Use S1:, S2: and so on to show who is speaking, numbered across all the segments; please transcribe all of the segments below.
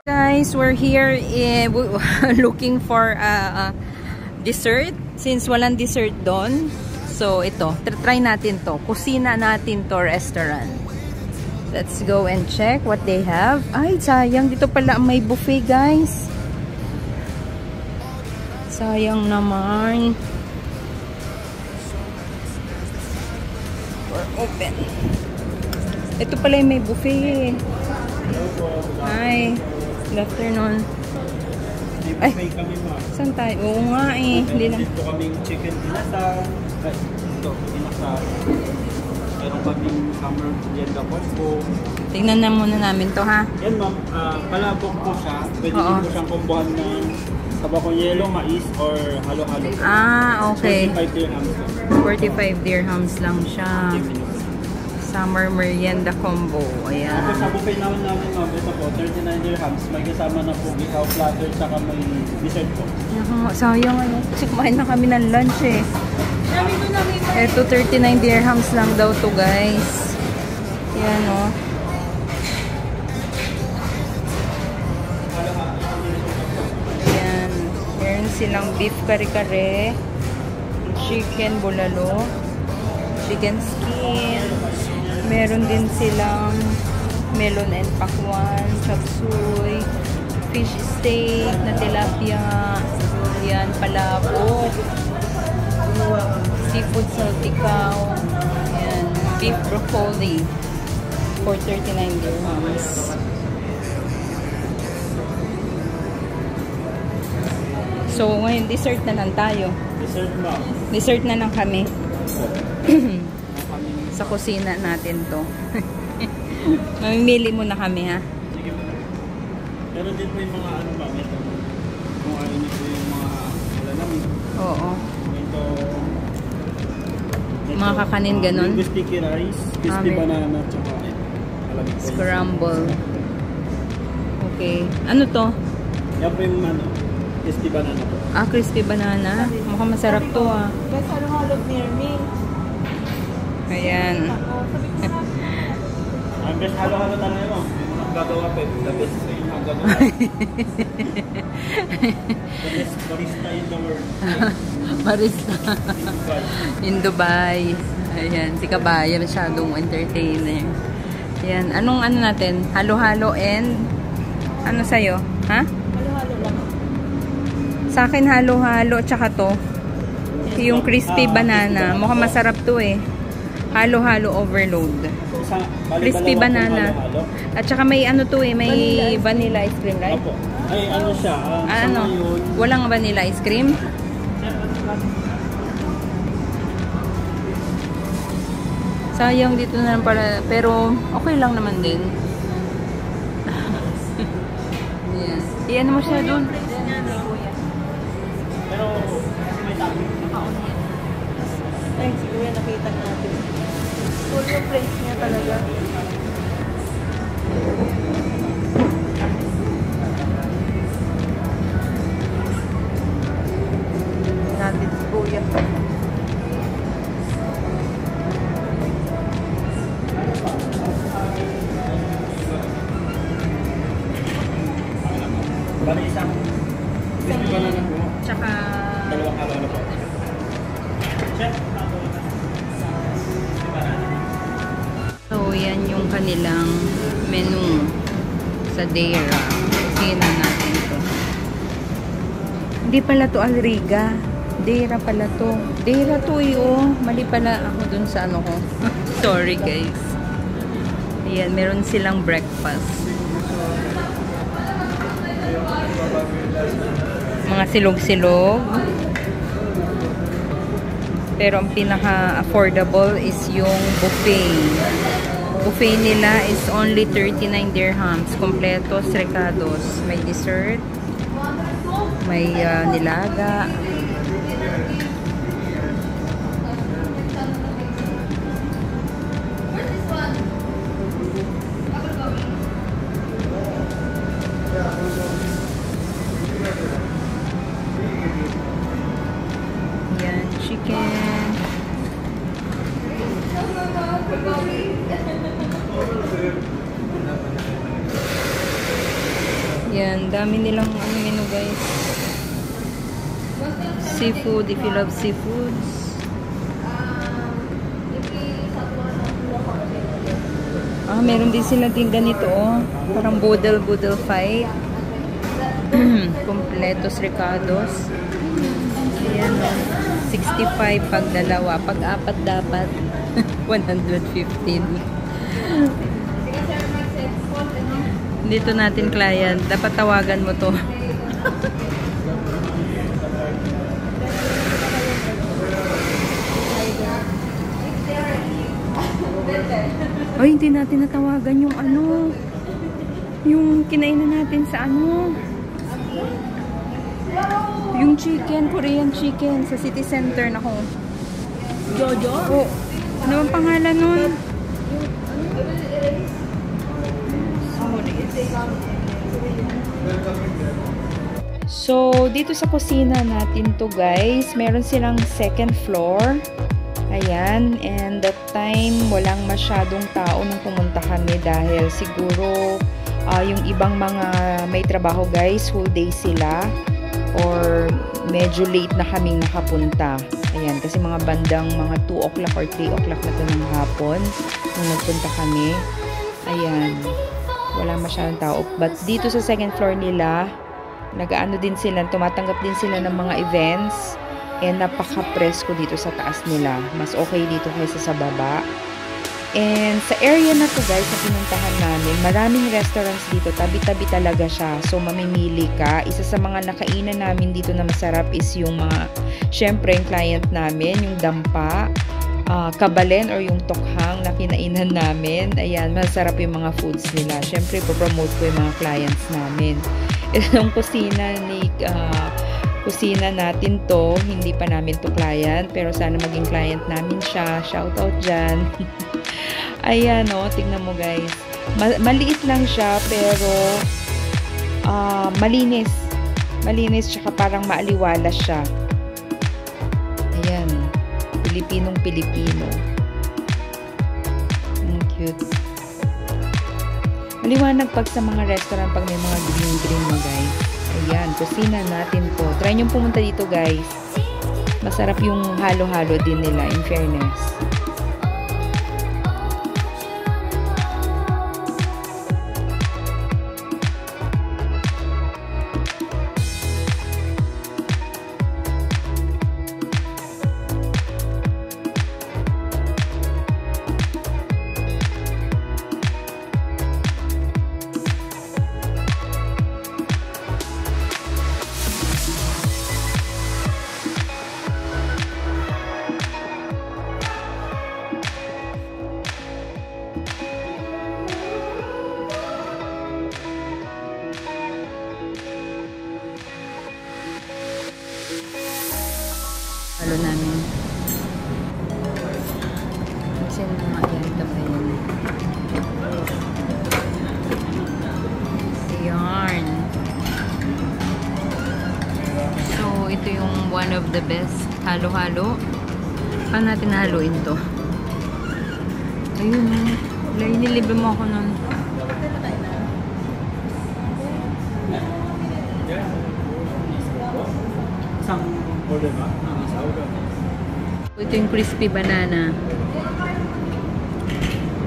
S1: Guys, we're here looking for dessert since walang dessert doon. So ito, try natin to. Kusina natin to restaurant. Let's go and check what they have. Ay, sayang. Dito pala may buffet, guys. Sayang naman. We're open. Ito pala yung may buffet. Hi. Good afternoon. Ay, saan tayo? Oo nga eh.
S2: Dito kaming chicken inasal. Ito, inasal. Meron kaming summer agenda combo.
S1: Tingnan na muna namin to, ha?
S2: Yan ma'am, palabok po siya. Pwede din po siyang kombohan ng tabakong yelo, mais, or halo-halo.
S1: Ah, okay.
S2: 45 dirhams.
S1: 45 dirhams lang siya. Summer merienda combo. Ayan.
S2: Tapos sa buffet naman ma'am, ito po, 39 dirhams. May kasama na po ikaw platter, tsaka may dessert po.
S1: Sayang ano. Kasi kumain na kami ng lunch eh. Ito 39 dirhams lang daw to, guys. Yan o. Ayan. Meron silang beef kare-kare, chicken bulalo, chicken skin. Meron din silang melon and pakwan, chop suey, fish steak na tilapia, yan, palabok, seafood saltikaw, yan, beef broccoli for 39 dirhams. So, ngayon, dessert na lang tayo.
S2: Dessert na.
S1: Dessert na lang kami. Sa kusina natin to. Mamimili muna kami, ha?
S2: Sige po. Pero din po yung mga ano ba, ito. Kung ano nyo po yung mga malamig.
S1: Oo.
S2: Ito.
S1: Mga kakanin ganun.
S2: Mango sticky rice, crispy banana, tsaka malamig po.
S1: Scramble. Okay. Ano to?
S2: Yan po yung ano, crispy banana po.
S1: Ah, crispy banana. Mukhang masarap to, ah.
S3: Best halo-halo near me.
S1: Ayan.
S2: Ang best halo-halo talaga mo. Ang gagawa pa yung the best sa yung gagawa. The best barista in the world.
S1: Barista. In Dubai. Ayan. Si Kabaya masyadong entertainer. Ayan. Anong ano natin? Halo-halo and ano sa'yo? Ha?
S3: Halo-halo lang.
S1: Sa akin halo-halo tsaka to. Yung crispy banana. Mukhang masarap to eh. Halo-halo overload. Crispy banana. At saka may ano to eh, may vanilla ice cream, right?
S2: Opo. Ay ano siya,
S1: ano? Walang vanilla ice cream? Sayang dito na lang para, pero okay lang naman din. Yes. Iyan mo siya doon.
S2: Pero may tabi.
S3: Ay, siguro yan nakita natin. Full yung place niya talaga.
S1: Natin si Kuya.
S2: Bali isang crispy banana po.
S1: Tsaka
S2: Dalawang halo-halo po. Chef,
S1: so, yan yung kanilang menu sa Deira. Kusina natin ito. Hindi pala to Alriga. Dera pala to. Dera to eh, oh. Mali pala ako dun sa ano ko. Sorry guys. Ayan, meron silang breakfast. Mga silog-silog. Pero ang pinaka-affordable is yung buffet. Buffet nila is only 39 dirhams. Kompletos, recados. May dessert. May nilaga. Yan, chicken. Yan, dami nilang menu guys. Seafood, if you love seafoods. Meron din sila din ganito, oh. Parang budel fight. Completos recados. Ayan, oh. 65 pag dalawa. Pag apat dapat 115. Dito natin client. Dapat tawagan mo to. Ay, hindi natin natawagan yung ano. Yung kinainan natin sa ano. Yung chicken, Korean chicken sa city center na ko.
S3: Jojo?
S1: Oh, ano ang pangalan nun? So, dito sa kusina natin to guys, meron silang second floor. Ayan, and that time walang masyadong tao nung pumunta kami dahil siguro yung ibang mga may trabaho guys, whole day sila or medyo late na kaming nakapunta. Ayan, kasi mga bandang mga 2 o'clock or 3 o'clock na to ng hapon nung nagpunta kami. Ayan, wala masyadong tao. But dito sa second floor nila, nag-ano din sila, tumatanggap din sila ng mga events. And napaka-presko dito sa taas nila. Mas okay dito kaysa sa baba. And sa area na to guys, na pinuntahan namin, maraming restaurants dito. Tabi-tabi talaga siya. So mamimili ka. Isa sa mga nakainan namin dito na masarap is yung mga, syempre yung client namin, yung dampa, kabalen or yung tokhang na kinainan namin. Ayan, masarap yung mga foods nila. Syempre, ipopromote ko yung mga clients namin. Itong kusina natin to, hindi pa namin to client, pero sana maging client namin siya. Shoutout dyan. Ayan, o, tingnan mo guys. Maliit lang siya, pero malinis. Malinis, tsaka parang maaliwalas siya. Ayan. Pilipinong-Pilipino. Cute. Maliwanag pag sa mga restaurant, pag may mga green mo guys. Ayan, kusina natin to. Try nyo pumunta dito guys. Masarap yung halo-halo din nila, in fairness. Halo namin. Kasi mga yan kapayan. Yarn. So, ito yung one of the best halo-halo. Paano natin haluin to? Ayun. Wala, inilibre mo ako nun.
S2: Order ba?
S1: Ito yung crispy banana.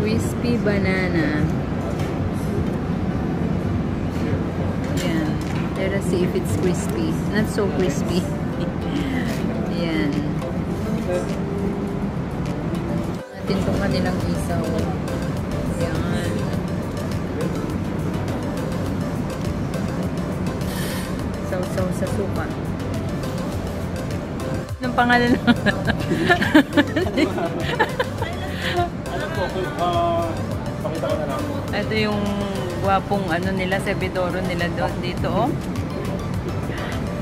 S1: Crispy banana. Yan. Let us see if it's crispy. Not so crispy. kanilang isaw. Yan. Saw-saw sa suka. Anong pangalan?
S2: Ano po, pakita ko na lang.
S1: Ito yung gwapong ano nila, servidoro nila doon dito, oh.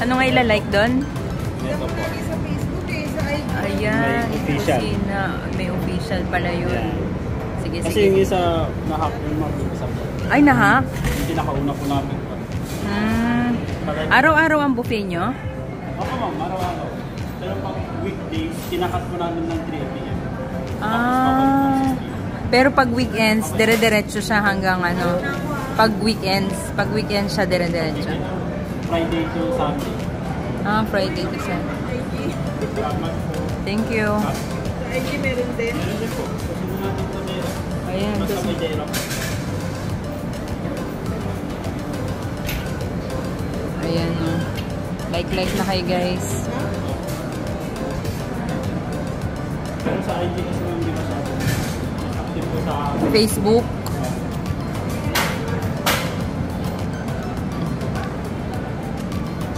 S1: Ano nga ilalike doon?
S2: Ito po.
S1: Ayan,
S2: May official.
S1: kusina. May official pala yun.
S2: Yan.
S1: Sige,
S2: Kasi
S1: sige.
S2: yung isa, na-hack yung isa po.
S1: Ay, nahack?
S2: Yung pinakauna po namin po.
S1: Araw-araw ang buffet nyo?
S2: Oo ma'am, araw-araw. Pero pag weekdays, tinakat po namin ng 3 p.m.
S1: Pero pag weekends, dire-diretso siya hanggang ano? Pag weekends siya dire-diretso.
S2: Friday to Sunday.
S1: Friday to Sunday. Thank you.
S3: IG meron din.
S2: Meron din po. Kasi natin ito dito.
S1: Ayan.
S2: Basta may dero.
S1: Ayan, oh. Like na kayo, guys.
S2: Pero sa IG kasi hindi masyado. Active po sa
S1: Facebook.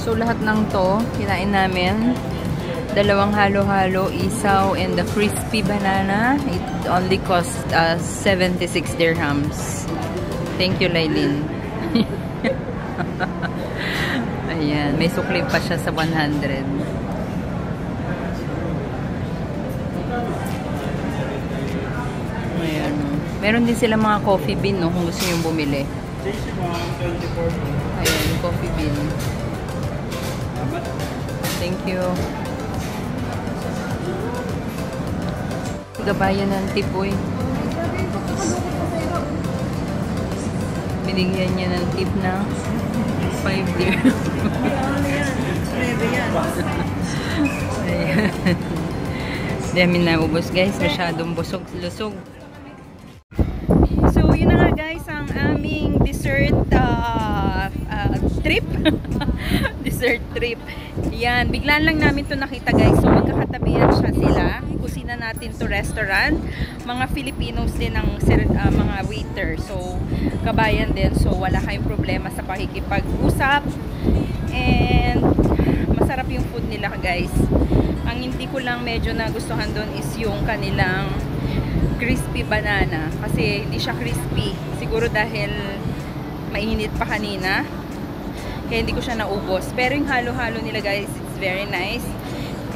S1: So, lahat ng to, kinain namin. Dalawang halo-halo, isaw, and the crispy banana. It only cost 76 dirhams. Thank you, Lailin. Ayan, may sukli pa siya sa 100. Ayan. Meron din sila mga coffee bean, no, kung gusto nyo bumili. Ayan, coffee bean. Thank you. Gabayan ng tip, uy. Binigyan niya ng tip na 5 dirham. Ayan. Dami na ubos, guys. Masyadong busog-lusog. So, yun na nga, guys, ang aming dessert trip. Dessert trip. Yan. Biglaan lang namin to nakita, guys. So, magkakatabihan siya sila. Kusina natin to restaurant. Mga Filipinos din ang mga waiter. So, kabayan din. So, wala kayong problema sa pakikipag-usap. And, masarap yung food nila, guys. Ang hindi ko lang medyo nagustuhan doon is yung kanilang crispy banana. Kasi, hindi siya crispy. Siguro dahil mainit pa kanina. Kaya hindi ko siya naubos. Pero yung halo-halo nila, guys, it's very nice.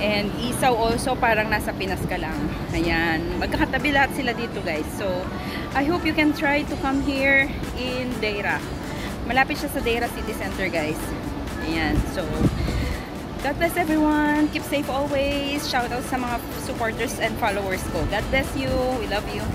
S1: And isaw also, parang nasa Pinas ka lang. Ayan. Magkakatabi lahat sila dito, guys. So, I hope you can try to come here in Deira. Malapit siya sa Deira City Center, guys. Ayan. So, God bless everyone. Keep safe always. Shout out sa mga supporters and followers ko. God bless you. We love you.